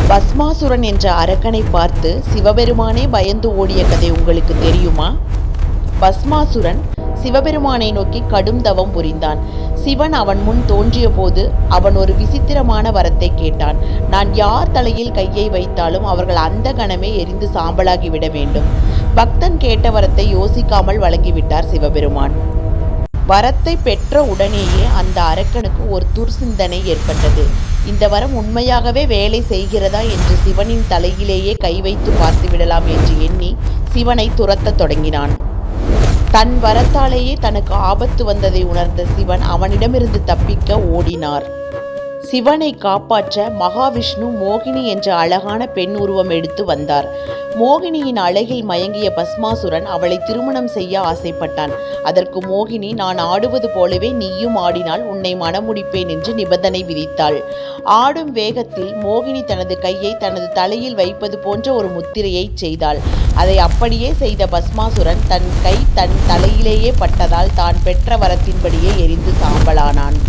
பஸ்மாசுரன் என்ற அரக்கனை பார்த்து சிவபெருமானே பயந்து ஓடிய கதை உங்களுக்கு தெரியுமா? பஸ்மாசுரன் சிவபெருமானை நோக்கி கடும் தவம் புரிந்தான். சிவன் அவன் முன் தோன்றிய போது அவன் ஒரு விசித்திரமான வரத்தை கேட்டான். நான் யார் தலையில் கையை வைத்தாலும் அவர்கள் அந்த கணமே எரிந்து சாம்பலாகிவிட வேண்டும். பக்தன் கேட்ட வரத்தை யோசிக்காமல் வழங்கிவிட்டார் சிவபெருமான். வரத்தை பெற்ற உடனேயே அந்த அரக்கனுக்கு ஒரு துர்சிந்தனை ஏற்பட்டது. இந்த வரம் உண்மையாகவே வேலை செய்கிறதா என்று சிவனின் தலையிலேயே கை வைத்து பார்த்து விடலாம் என்று எண்ணி சிவனை துரத்தத் தொடங்கினான். தன் வரத்தாலேயே தனக்கு ஆபத்து வந்ததை உணர்ந்த சிவன் அவனிடமிருந்து தப்பிக்க ஓடினார். சிவனை காப்பாற்ற மகாவிஷ்ணு மோகினி என்ற அழகான பெண் உருவம் எடுத்து வந்தார். மோகினியின் அழகில் மயங்கிய பஸ்மாசுரன் அவளை திருமணம் செய்ய ஆசைப்பட்டான். அதற்கு மோகினி, நான் ஆடுவது போலவே நீயும் ஆடினால் உன்னை மணமுடிப்பேன் என்று நிபந்தனை விதித்தாள். ஆடும் வேகத்தில் மோகினி தனது கையை தனது தலையில் வைப்பது போன்ற ஒரு முத்திரையை செய்தாள். அதை அப்படியே செய்த பஸ்மாசுரன் தன் கை தன் தலையிலேயே பட்டதால் தான் பெற்ற வரத்தின்படியே எரிந்து சாம்பலானான்.